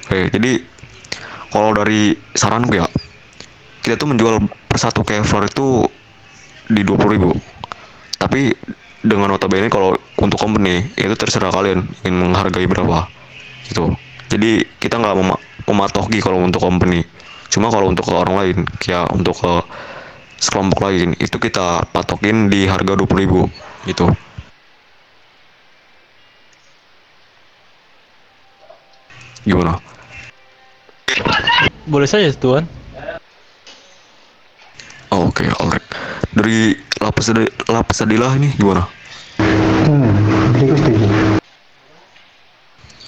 Oke, jadi kalau dari saranku ya, kita tuh menjual per satu Kevlar itu di 20.000. Tapi dengan notabene kalau untuk company itu terserah kalian ingin menghargai berapa gitu. Jadi kita nggak mematoki kalau untuk company. Cuma kalau untuk ke orang lain, kayak untuk ke sekelompok lain, itu kita patokin di harga 20.000 gitu. Gimana? Boleh saja tuan. Oh, oke, alright. Dari lapis Adilah ini gimana? Jadi aku setuju.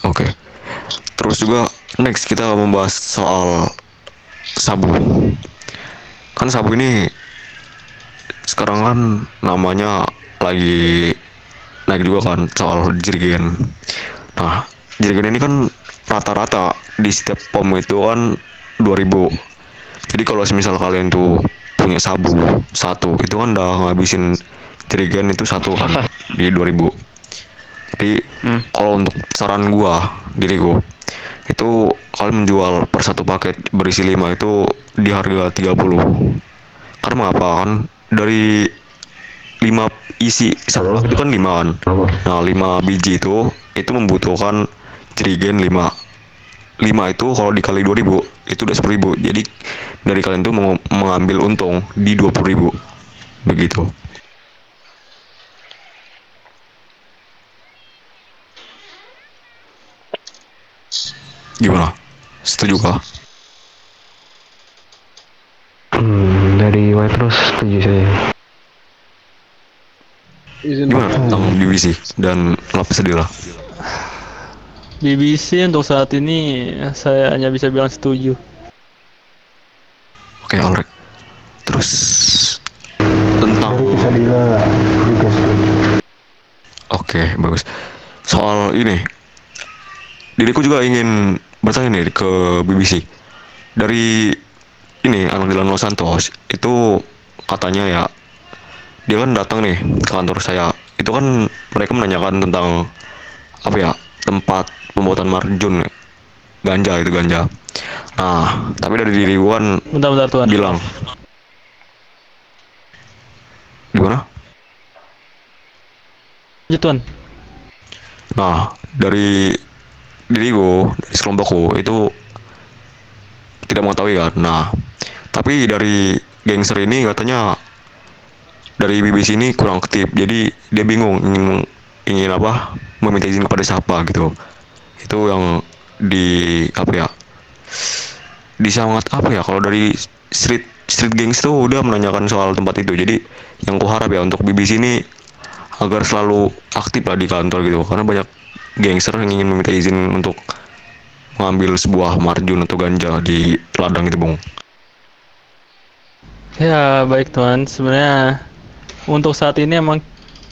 Oke. Terus juga next kita membahas soal sabu. Kan sabu ini sekarang kan namanya lagi naik juga kan soal jerigen. Nah, jerigen ini kan rata-rata di setiap pom itu kan 2000. Jadi kalau semisal kalian tuh punya sabu satu itu kan udah ngabisin jerigen itu satu kan di 2000. Jadi kalau untuk saran gua diriku itu kalian menjual per satu paket berisi 5 itu di harga 30. Karena mengapa kan dari 5 isi satu paket itu kan 5 kan. Nah, 5 biji itu membutuhkan jerigen 5. 5 itu kalau dikali 2000 itu udah 10.000. Jadi dari kalian tuh mau mengambil untung di 20.000. Begitu. Gimana? Setuju kah? Dari White Rose setuju saya. Izin Gimana potong. tentang BBC dan lapis sedih lah? BBC untuk saat ini saya hanya bisa bilang setuju. Oke, alright. Terus tentang Dari Sadila juga setuju. oke, bagus. Soal ini, diriku juga ingin bertanya nih ke BBC. Dari ini anak Dylan Los Santos itu katanya ya dia kan datang nih ke kantor saya. Itu kan mereka menanyakan tentang apa ya tempat pembuatan marjun ganja itu ganja. Nah, tapi dari diri gua kan Bentar-bentar tuan. bilang gimana? Lanjut tuan. Nah, dari diriku, dari kelompokku itu tidak mengetahui kan. Nah, tapi dari gangster ini katanya dari BBC ini kurang aktif, jadi dia bingung ingin ingin apa meminta izin kepada siapa gitu. Itu yang di apa ya di sangat apa ya kalau dari street street gangs tuh udah menanyakan soal tempat itu. Jadi yang kuharap ya untuk BBC ini agar selalu aktif lah di kantor gitu, karena banyak gangster yang ingin meminta izin untuk mengambil sebuah marjun atau ganja di ladang itu, Bung. Ya baik tuan. Sebenarnya untuk saat ini emang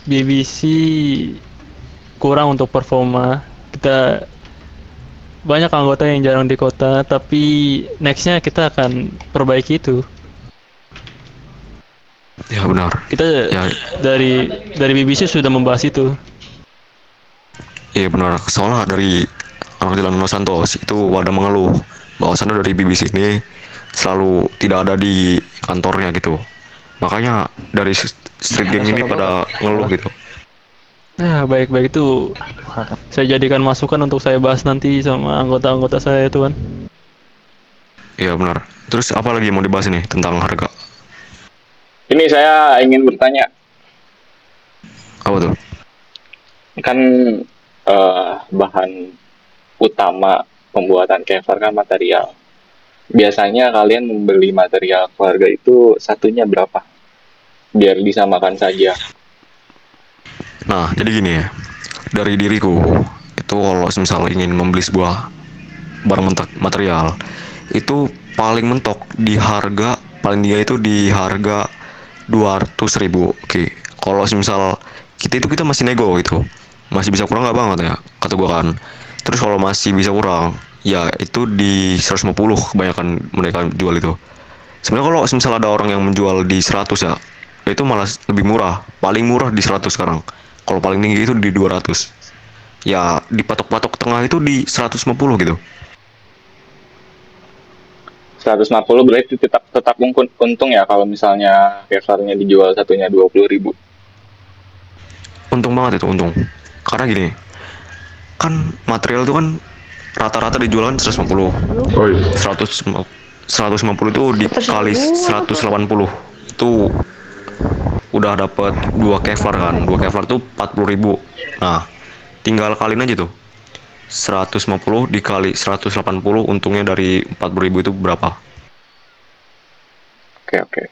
BBC kurang untuk performa. Kita banyak anggota yang jarang di kota, tapi nextnya kita akan perbaiki itu. Ya benar. Kita Ya, dari BBC sudah membahas itu. iya benar. Soalnya dari anak Jalan Mas Santos itu ada mengeluh bahwasannya dari BBC ini selalu tidak ada di kantornya gitu. Makanya dari street gang ini pada ngeluh gitu. Nah, baik-baik itu saya jadikan masukan untuk saya bahas nanti sama anggota-anggota saya, tuan. Iya benar. Terus apa lagi mau dibahas nih tentang harga? Ini saya ingin bertanya, Apa tuh? kan bahan utama pembuatan cover kan material. Biasanya kalian membeli material keluarga itu satunya berapa? Biar disamakan saja. Nah, jadi gini ya. Dari diriku itu kalau misal ingin membeli sebuah barang material itu paling mentok di harga paling tinggi itu di harga 200.000. Oke, kalau misal kita masih nego gitu, masih bisa kurang nggak banget ya kata gua kan. Terus kalau masih bisa kurang ya itu di 150 kebanyakan mereka jual itu. Sebenarnya kalau misal ada orang yang menjual di 100 ya itu malah lebih murah, paling murah di 100 sekarang. Kalau paling tinggi itu di 200. Ya dipatok-patok tengah itu di 150 gitu. 150 berarti tetap tetap untung ya kalau misalnya Kevlarnya dijual satunya 20.000. Untung banget itu, untung. Karena gini, kan material itu kan rata-rata dijual kan 150. Oh iya. 100 150 itu dikali 180 itu udah dapat dua Kevlar kan. Dua Kevlar tuh 40.000. Nah, tinggal kaliin aja tuh. 150 dikali 180 untungnya dari 40.000 itu berapa? Oke, oke.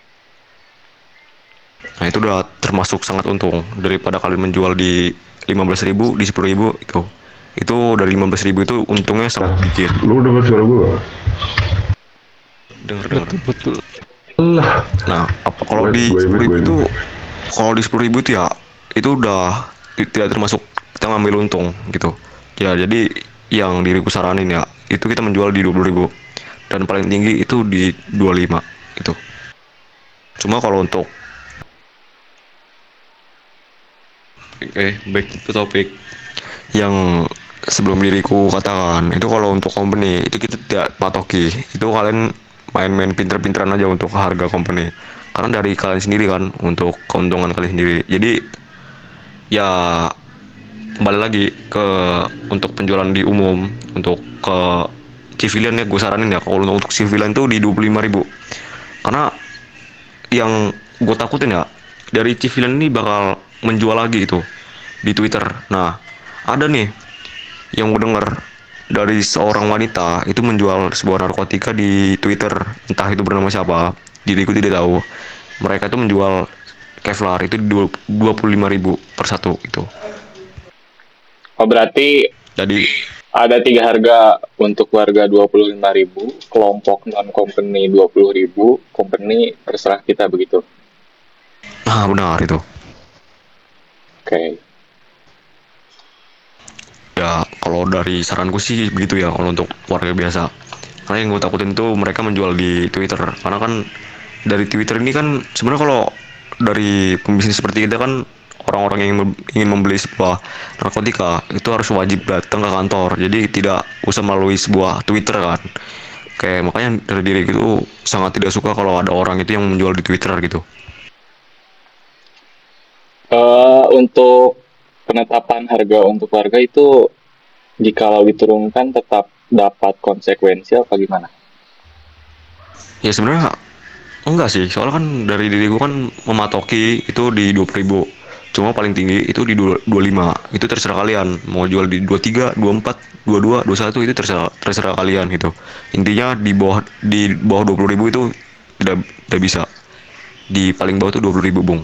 Nah, itu udah termasuk sangat untung daripada kalian menjual di 15.000 di 10.000 itu. Itu dari 15.000 itu untungnya sangat dikit. Lu dengar suara gua? Dengar-dengar. Betul betul. Lah. Nah, apa kalau di Gue sepuluh imit, ribu gue itu imit. kalau di 10.000 itu ya itu udah tidak termasuk kita ngambil untung gitu. Ya, jadi yang diriku saranin ya itu kita menjual di 20.000 dan paling tinggi itu di 25 itu. Cuma kalau untuk back to topik yang sebelum diriku katakan itu kalau untuk company itu kita tidak patoki, itu kalian main-main pinter-pinteran aja untuk harga company karena dari kalian sendiri kan untuk keuntungan kalian sendiri. Jadi ya kembali lagi ke untuk penjualan di umum untuk ke civilian ya gue saranin ya kalau untuk civilian tuh di 25.000 karena yang gue takutin ya dari civilian ini bakal menjual lagi gitu di Twitter. Nah, ada nih yang gue denger dari seorang wanita itu menjual sebuah narkotika di Twitter, entah itu bernama siapa, diriku tidak tahu. Mereka itu menjual Kevlar itu 25.000 per satu itu. Oh, berarti Jadi, ada tiga harga untuk warga 25.000, kelompok non company 20.000, company terserah kita begitu. nah benar itu. Oke. Ya kalau dari saranku sih begitu ya kalau untuk warga biasa. Karena yang gue takutin tuh mereka menjual di Twitter. Karena kan dari Twitter ini kan sebenarnya kalau dari pembisnis seperti kita kan orang-orang yang ingin membeli sebuah narkotika itu harus wajib datang ke kantor. Jadi tidak usah melalui sebuah Twitter kan. Kayak makanya dari diri itu sangat tidak suka kalau ada orang itu yang menjual di Twitter gitu. Untuk penetapan harga untuk warga itu jikalau diturunkan tetap dapat konsekuensi apa gimana? Ya sebenarnya enggak sih, soalnya kan dari diriku kan mematoki itu di 20.000. Cuma paling tinggi itu di 25. Itu terserah kalian. Mau jual di 23, 24, 22, 21 itu terserah kalian gitu. Intinya di bawah 20.000 itu tidak bisa. Di paling bawah itu 20.000 bung.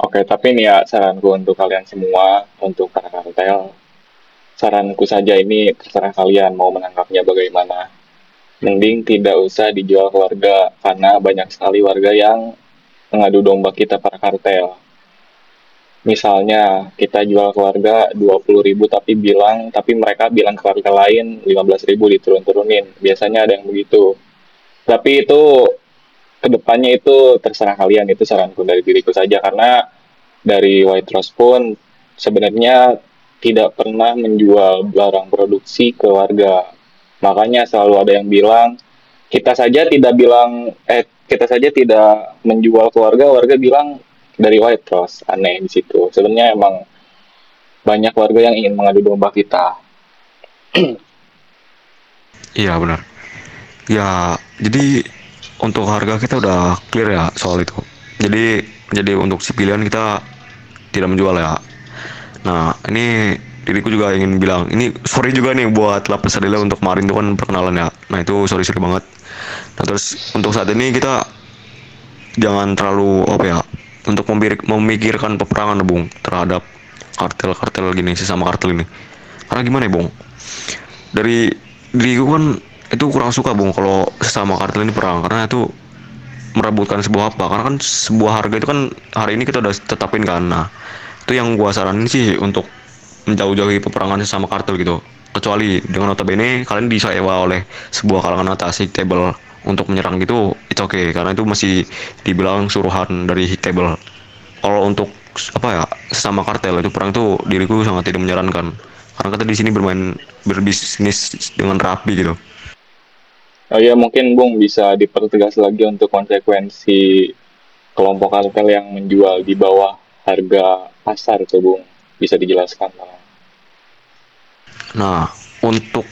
Oke, tapi nih ya saranku untuk kalian semua, untuk para kartel, saranku saja ini terserah kalian mau menangkapnya bagaimana. Mending tidak usah dijual ke warga, karena banyak sekali warga yang mengadu domba kita para kartel. Misalnya kita jual ke warga 20.000 tapi mereka bilang ke warga lain 15.000 diturun-turunin. Biasanya ada yang begitu. Tapi itu kedepannya itu terserah kalian, itu saranku dari diriku saja karena dari White Rose pun sebenarnya tidak pernah menjual barang produksi ke warga. Makanya selalu ada yang bilang kita saja tidak menjual ke warga, warga bilang dari White Rose. Aneh di situ. Sebenarnya emang banyak warga yang ingin mengadu domba kita. Iya benar. Ya, jadi untuk harga kita udah clear ya soal itu. Jadi untuk si pilihan kita tidak menjual ya. Nah, ini diriku juga ingin bilang, ini sorry juga nih buat Lapis Adela untuk kemarin itu kan perkenalan ya. Nah, itu sorry banget. Nah, terus untuk saat ini kita jangan terlalu apa ya, untuk memikirkan peperangan Bung terhadap kartel-kartel gini, sesama kartel ini. Karena gimana ya, Bung? Dari diriku kan itu kurang suka, Bung, kalau sesama kartel ini perang karena itu merebutkan sebuah apa, karena kan sebuah harga itu kan hari ini kita udah tetapin kan. Nah, itu yang gua saranin sih untuk menjauh-jauhi peperangan sesama kartel gitu, kecuali dengan notabene kalian disewa oleh sebuah kalangan atas hit table untuk menyerang gitu, itu oke karena itu masih dibilang suruhan dari hit table. Kalau untuk apa ya, sesama kartel itu perang itu diriku sangat tidak menyarankan karena kita di sini berbisnis dengan rapi gitu. Oh ya, mungkin Bung bisa dipertegas lagi untuk konsekuensi kelompok kartel yang menjual di bawah harga pasar tuh Bung. Bisa dijelaskan. Nah, untuk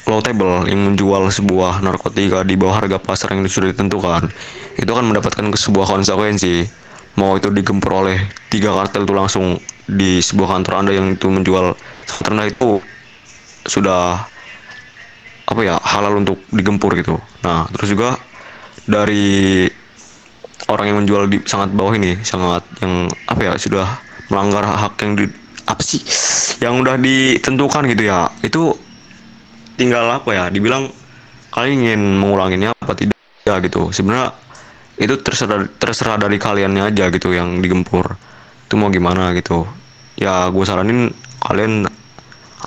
low table yang menjual sebuah narkotika di bawah harga pasar yang sudah ditentukan, itu akan mendapatkan sebuah konsekuensi. Mau itu digempur oleh tiga kartel itu langsung di sebuah kantor Anda yang itu menjual sangat rendah, itu sudah apa ya, halal untuk digempur gitu. Nah, terus juga dari orang yang menjual di sangat bawah ini, sangat yang apa ya, sudah melanggar hak yang di apa sih yang udah ditentukan gitu ya, itu tinggal apa ya, dibilang kalian ingin mengulanginya apa tidak gitu. Sebenarnya itu terserah terserah dari kaliannya aja gitu yang digempur, itu mau gimana gitu. Ya gue saranin kalian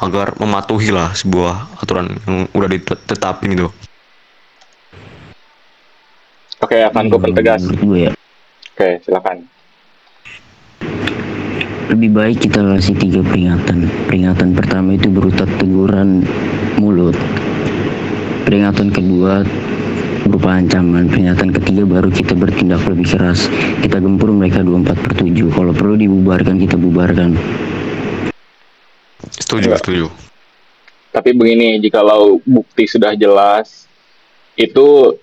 agar mematuhi lah sebuah aturan yang udah ditetapin gitu. Oke, akan ku pertegas. Menurut gue ya, Oke, silakan. lebih baik kita kasih 3 peringatan. Peringatan pertama itu berupa teguran mulut. Peringatan kedua berupa ancaman. Peringatan ketiga baru kita bertindak lebih keras. Kita gempur mereka 24/7. Kalau perlu dibubarkan, kita bubarkan. Setuju, Enggak. setuju. Tapi begini, jikalau bukti sudah jelas, itu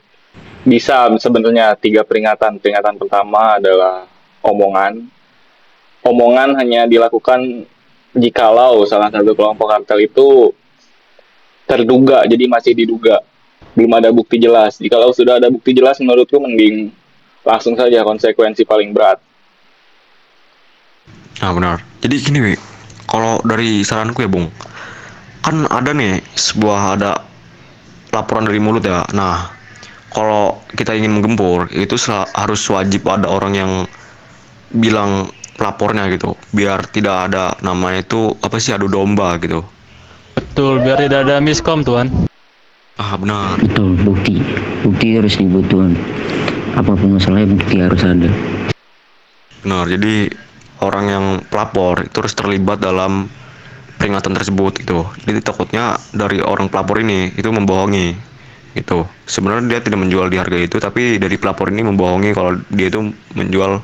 bisa sebenarnya 3 peringatan. Peringatan pertama adalah omongan. Omongan hanya dilakukan jikalau salah satu kelompok kartel itu terduga, jadi masih diduga. Belum ada bukti jelas. Jikalau sudah ada bukti jelas, menurutku mending langsung saja konsekuensi paling berat. Nah benar. Jadi gini Wi, kalau dari saranku ya Bung, kan ada nih sebuah ada laporan dari mulut ya. Nah, kalau kita ingin menggempur itu harus wajib ada orang yang bilang pelapornya gitu, biar tidak ada namanya itu apa sih, adu domba gitu. Betul, biar tidak ada miskom tuan. Ah benar. Betul, bukti. Bukti harus dibutuhkan. Apapun masalahnya, bukti harus ada. Benar. Jadi orang yang pelapor itu harus terlibat dalam peringatan tersebut gitu. Jadi takutnya dari orang pelapor ini itu membohongi gitu. Sebenarnya dia tidak menjual di harga itu, tapi dari pelapor ini membohongi kalau dia itu menjual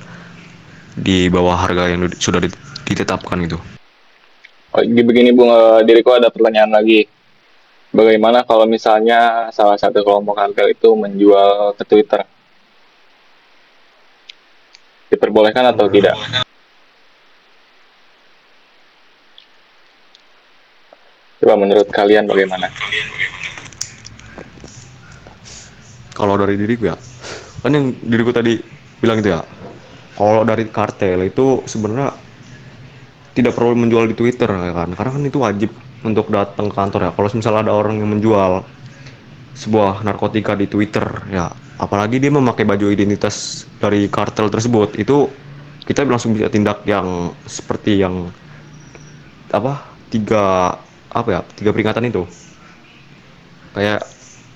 di bawah harga yang sudah ditetapkan gitu. Oh, begini Bung, diriku ada pertanyaan lagi. Bagaimana kalau misalnya salah satu kelompok kartel itu menjual ke Twitter? Diperbolehkan atau tidak? Coba menurut kalian bagaimana? Kalau dari diriku ya, kan yang diriku tadi bilang itu ya, kalau dari kartel itu sebenarnya tidak perlu menjual di Twitter ya kan, karena kan itu wajib untuk datang ke kantor ya. Kalau misalnya ada orang yang menjual sebuah narkotika di Twitter ya, apalagi dia memakai baju identitas dari kartel tersebut, itu kita langsung bisa tindak yang seperti yang apa, tiga apa ya, tiga peringatan itu, kayak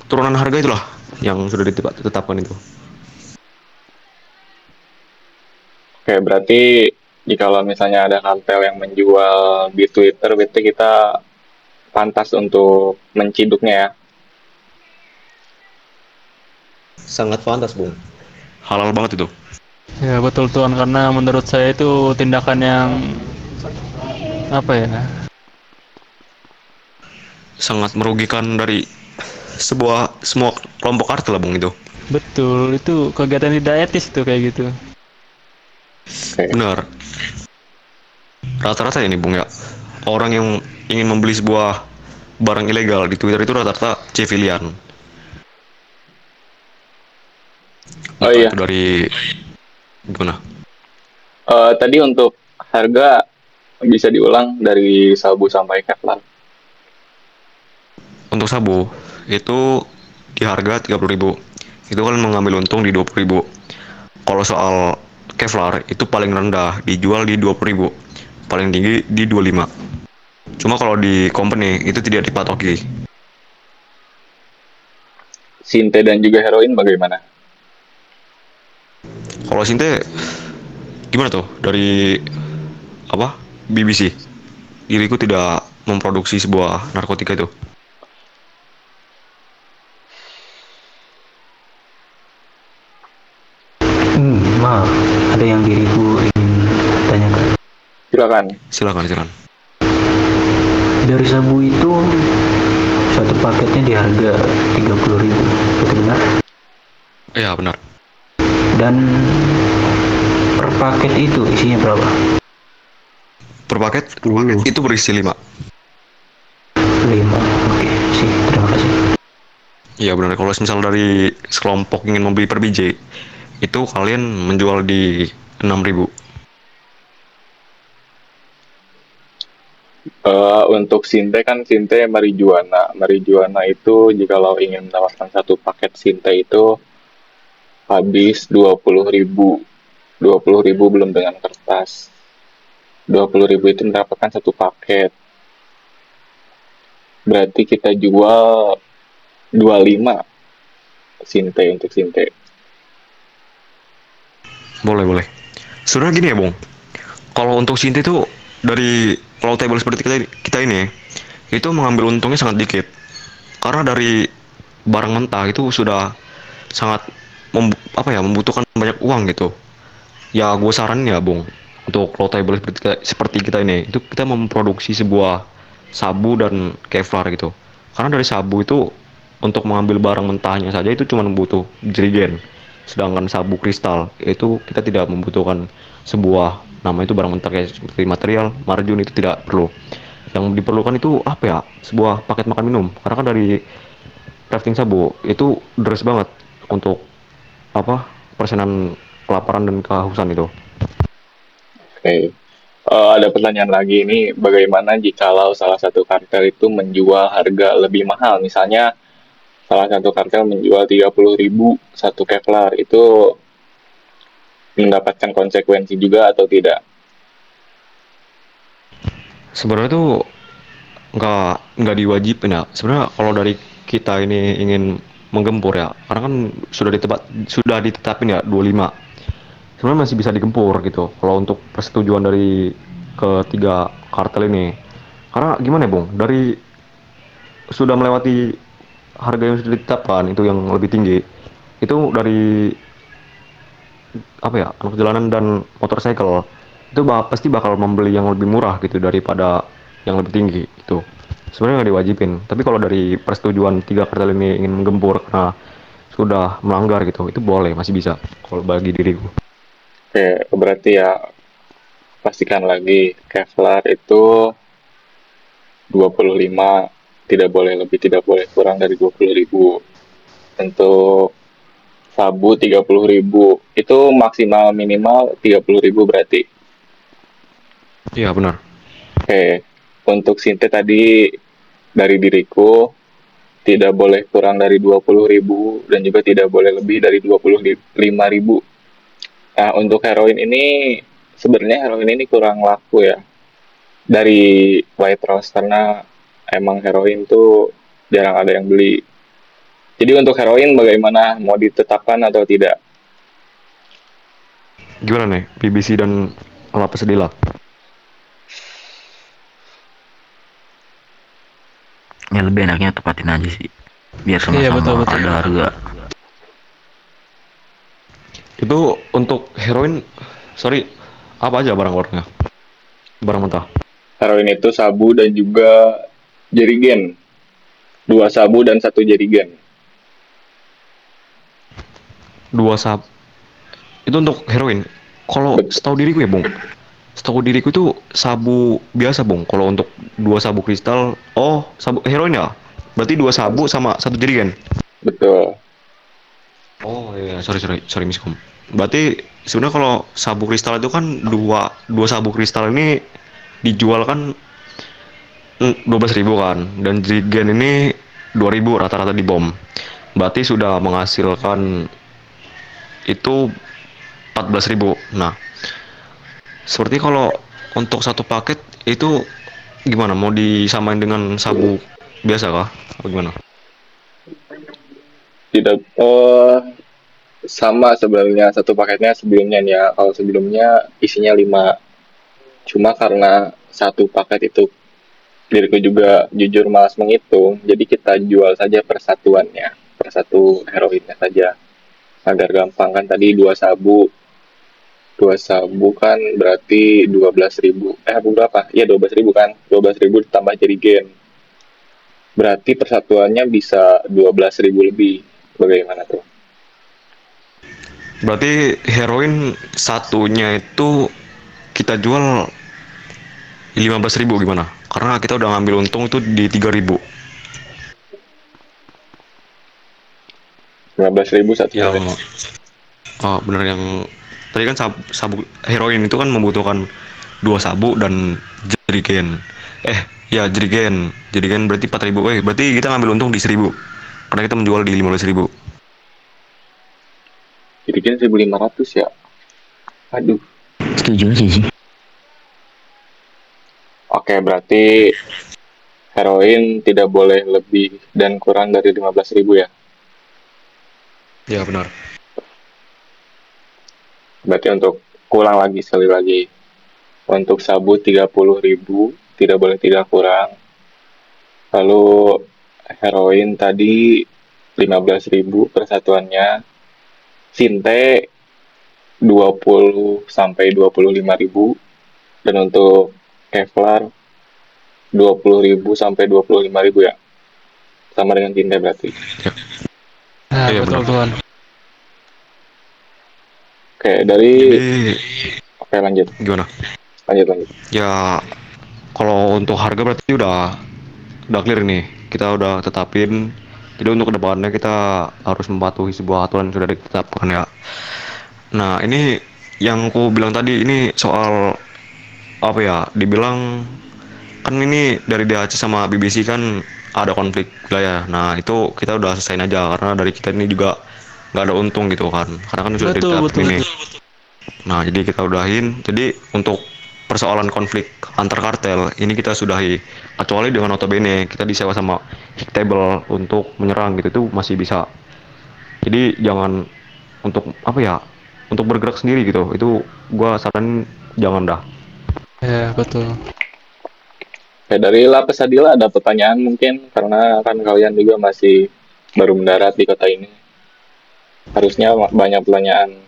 turunan harga itulah yang sudah ditetapkan itu. Oke, berarti jikalau misalnya ada kartel yang menjual di Twitter, berarti kita pantas untuk menciduknya ya. Sangat pantas Bung, halal banget itu. Ya betul tuan, karena menurut saya itu tindakan yang apa ya? Sangat merugikan dari semua kelompok kartel lah Bung itu. Betul, itu kegiatan tidak etis tuh kayak gitu. Oke. Benar. Rata-rata ini Bung ya, orang yang ingin membeli sebuah barang ilegal di Twitter itu rata-rata civilian. Oh Entah iya, itu dari gimana. tadi untuk harga bisa diulang dari sabu sampai Kevlar. Untuk sabu itu di harga 30.000, itu kan mengambil untung di 20.000. Kalau soal Kevlar itu paling rendah dijual di 20.000, paling tinggi di 25. Cuma kalau di company itu tidak dipatoki. Sinte dan juga heroin bagaimana? Kalau Sinte gimana tuh dari apa, BBC? Diriku tidak memproduksi sebuah narkotika itu. Maaf, ada yang diriku ingin tanyakan. Silakan. Dari sabu itu satu paketnya di harga 30.000, betul benar? Iya benar. Dan per paket itu isinya berapa? Per paket itu berisi 5. 5. Oke, sih, terima kasih. Iya benar. Kalau misal dari sekelompok ingin membeli per biji, itu kalian menjual di 6.000. Untuk Sinte kan Sinte marijuana. Marijuana itu jikalau ingin mendapatkan satu paket Sinte itu habis 20.000. 20.000 belum dengan kertas. 20.000 itu mendapatkan satu paket. Berarti kita jual 25 Sinte untuk Sinte. Boleh. Sebenarnya gini ya, Bung. Kalau untuk Sinte itu dari kalau table seperti kita ini itu mengambil untungnya sangat dikit. Karena dari barang mentah itu sudah sangat membutuhkan banyak uang gitu. Ya gue saranin ya, Bung, untuk low table seperti kita ini itu kita memproduksi sebuah sabu dan kevlar gitu. Karena dari sabu itu untuk mengambil barang mentahnya saja itu cuma butuh jerigen, sedangkan sabu kristal itu kita tidak membutuhkan sebuah nama itu barang mentah kayak seperti material margin, itu tidak perlu. Yang diperlukan itu apa ya, sebuah paket makan minum, karena kan dari crafting sabu itu deras banget untuk persenan kelaparan dan kehausan itu. Oke. Ada pertanyaan lagi ini, bagaimana jikalau salah satu kartel itu menjual harga lebih mahal? Misalnya salah satu kartel menjual 30.000 satu Kevlar, itu mendapatkan konsekuensi juga atau tidak? Sebenarnya tuh nggak diwajibin ya. Sebenarnya kalau dari kita ini ingin menggempur ya, karena kan sudah ditetapin ya 25. Sebenarnya masih bisa digempur gitu. Kalau untuk persetujuan dari ketiga kartel ini. Karena gimana ya, Bung? Dari sudah melewati harga yang sudah ditetapkan itu yang lebih tinggi. Itu dari anak jalanan dan motorcycle itu pasti bakal membeli yang lebih murah gitu daripada yang lebih tinggi itu. Sebenarnya nggak diwajibin, tapi kalau dari persetujuan tiga kartel ini ingin menggempur karena sudah melanggar gitu, itu boleh, masih bisa kalau bagi diriku. Oke, berarti ya pastikan lagi Kevlar itu 25, tidak boleh lebih, tidak boleh kurang dari 20.000. Untuk sabu 30.000, itu maksimal minimal 30.000 berarti. Iya benar. Oke, untuk Sinte tadi dari diriku tidak boleh kurang dari 20.000 dan juga tidak boleh lebih dari 25.000. Nah, untuk heroin ini sebenarnya heroin ini kurang laku ya dari White Rose, karena emang heroin tuh jarang ada yang beli. Jadi untuk heroin bagaimana, mau ditetapkan atau tidak? Gimana nih BBC dan Lapas Sedila? Ya lebih enaknya tepatin aja sih, biar Iya, sama-sama betul. ada harga. Itu untuk heroin, sorry, apa aja barang-barangnya? Barang mentah. Heroin itu sabu dan juga jerigen. 2 sabu dan 1 jerigen. 2 itu untuk heroin. Kalau setahu diriku ya, Bung, setahu diriku itu sabu biasa, Bung. Kalau untuk 2 sabu kristal, sabu heroin ya, berarti 2 sabu sama 1 jerigen. Betul. Oh iya, sorry miskom. Berarti sebenarnya kalau sabu kristal itu kan dua sabu kristal ini dijual kan 12.000 kan, dan jerigen ini 2.000 rata-rata di bom. Berarti sudah menghasilkan itu 14.000. Nah, seperti kalau untuk satu paket itu gimana? Mau disamain dengan sabu biasa kah? Atau gimana? Tidak, sama sebenarnya satu paketnya sebelumnya nih ya. Kalau sebelumnya isinya 5. Cuma karena satu paket itu diriku juga jujur malas menghitung, jadi kita jual saja persatuannya, per satu heroinnya saja. Agar gampang kan, tadi 2 sabu Dua sabu kan berarti 12.000. Berapa? Iya 12.000 kan. 12.000 ditambah jerigen. Berarti persatuannya bisa 12.000 lebih. Bagaimana tuh? Berarti heroin satunya itu kita jual 15.000 gimana? Karena kita udah ngambil untung itu di 3.000. 15.000 satu Yang helai. bener yang tadi kan sabu heroin itu kan membutuhkan dua sabu dan jerigen. Ya jerigen berarti 4.000. Berarti kita ngambil untung di 1.000 karena kita menjual di 15.000. Jadi kan 1.500 ya. Aduh. Setuju aja sih. Oke, berarti heroin tidak boleh lebih dan kurang dari 15.000 ya. Ya benar. Berarti untuk ulang lagi sekali lagi. Untuk sabu 30.000, tidak boleh tidak kurang. Lalu heroin tadi 15.000 persatuannya. Sinte 20 sampai 25.000, dan untuk Kevlar 20.000 sampai 25.000 ya. Sama dengan tinte berarti. Nah, Iya, betul benar. Tuhan. Oke, dari Jadi oke lanjut. gimana? Lanjut. Ya kalau untuk harga berarti udah clear nih. Kita udah tetapin. Jadi untuk kedepannya kita harus mematuhi sebuah aturan yang sudah ditetapkan ya. Nah ini yang aku bilang tadi ini soal apa ya? Dibilang kan ini dari DHC sama BBC kan ada konflik wilayah. Nah itu kita udah selesaiin aja karena dari kita ini juga nggak ada untung gitu kan. Karena kan sudah Betul, ditetapin betul. ini. Nah, jadi kita udahin. Jadi untuk persoalan konflik antar kartel ini kita sudahi. Kecuali dengan notabene kita disewa sama table untuk menyerang gitu itu masih bisa. Jadi jangan untuk apa ya? Untuk bergerak sendiri gitu. Itu gua saran jangan dah. Ya, betul. Oke, dari La Pesadilla ada pertanyaan mungkin karena kan kalian juga masih baru mendarat di kota ini. Harusnya banyak pertanyaan.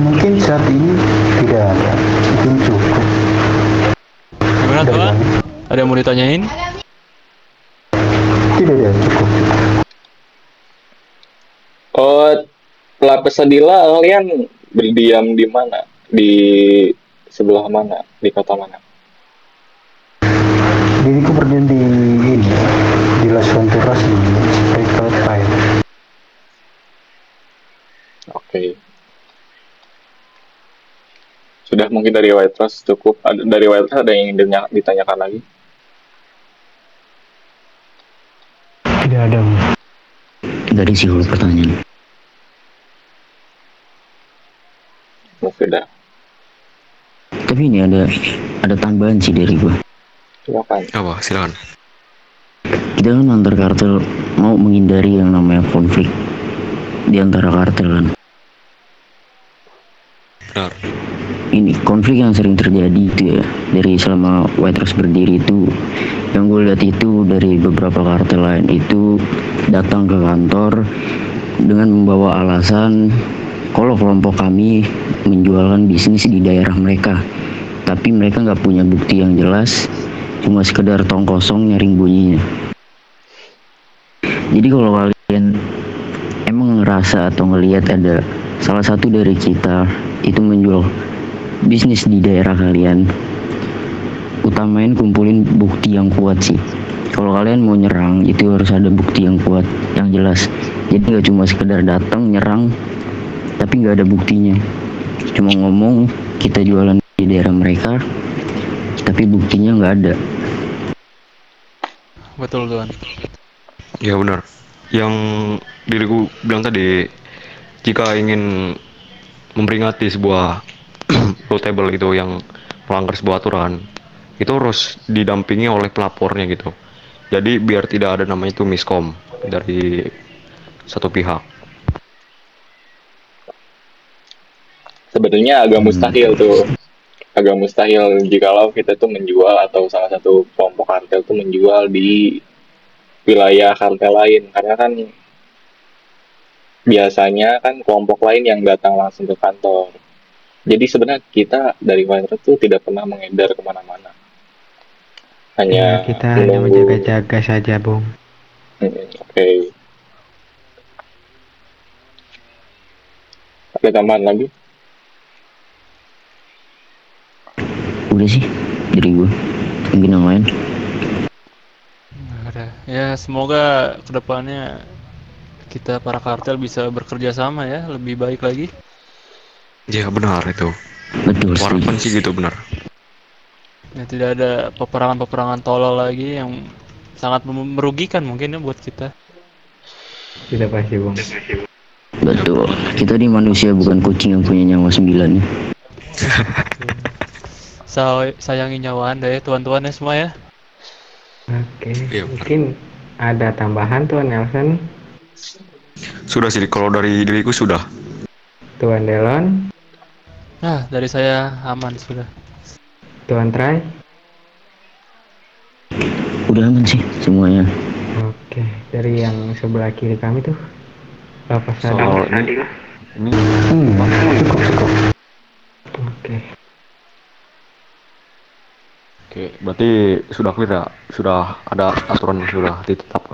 Mungkin saat ini tidak ada. Mungkin cukup Gimana dari Tuhan? kami. Ada yang mau ditanyain? Tidak ya, cukup. Oh, La Pesadilla kalian berdiam di mana? Di sebelah mana? Di kota mana? Diriku berdiam di ini, di Las Venturas di Springfield Pine. Oke. Sudah mungkin dari White Rose cukup. Dari White Rose ada yang ingin ditanyakan lagi? Tidak ada. Dari si hulu pertanyaan. Sudah. Tapi ini ada tambahan sih dari gua. Silakan. Apa? Silakan. Kita kan antar kartel mau menghindari yang namanya konflik di antara kartel kan. Benar. Ini konflik yang sering terjadi itu ya dari selama White Rose berdiri itu, yang gue lihat itu dari beberapa kartel lain itu datang ke kantor dengan membawa alasan kalau kelompok kami menjualkan bisnis di daerah mereka, tapi mereka nggak punya bukti yang jelas, cuma sekedar tong kosong nyaring bunyinya. Jadi kalau kalian emang ngerasa atau ngelihat ada salah satu dari kita itu menjual bisnis di daerah kalian, utamain kumpulin bukti yang kuat sih. Kalau kalian mau nyerang itu harus ada bukti yang kuat, yang jelas. Jadi nggak cuma sekedar datang nyerang tapi nggak ada buktinya, cuma ngomong kita jualan di daerah mereka tapi buktinya nggak ada. Betul Tuhan. Ya benar. Yang diriku bilang tadi, jika ingin memperingati sebuah table gitu yang melanggar sebuah aturan, itu harus didampingi oleh pelapornya gitu. Jadi biar tidak ada namanya itu miskom dari satu pihak. Sebenarnya agak mustahil tuh. Agak mustahil jikalau kita tuh menjual atau salah satu kelompok kartel tuh menjual di wilayah kartel lain. Karena kan biasanya kan kelompok lain yang datang langsung ke kantor. Jadi sebenarnya kita dari Wildlife tuh tidak pernah mengedar kemana-mana. Ya, Hanya kita hanya menunggu. menjaga-jaga saja, Bung. Oke. Ada tambahan lagi? Udah sih dari gue. Mungkin yang lain. Nggak ada. Ya semoga kedepannya kita para kartel bisa bekerja sama ya, lebih baik lagi. Ya benar itu. Betul, Harapan setuju. sih gitu benar. Ya tidak ada peperangan-peperangan tolol lagi yang sangat merugikan mungkin ya buat kita. Sudah pasti, Bung. Betul. Kita di manusia bukan kucing yang punya nyawa 9 ya. Sayangi nyawa Anda ya, tuan-tuan ya semua ya. Oke, Iya benar. mungkin ada tambahan Tuan Nelson, Sudah sih kalau dari diriku sudah. Tuan Delon, Nah, dari saya aman sudah. Tuan Trai. Udah aman sih semuanya. Oke, dari yang sebelah kiri kami tuh, Bapak Sadi. Soal ini Cukup. Oke. oke, berarti sudah clear ya? Sudah ada aturan yang sudah ditetapkan.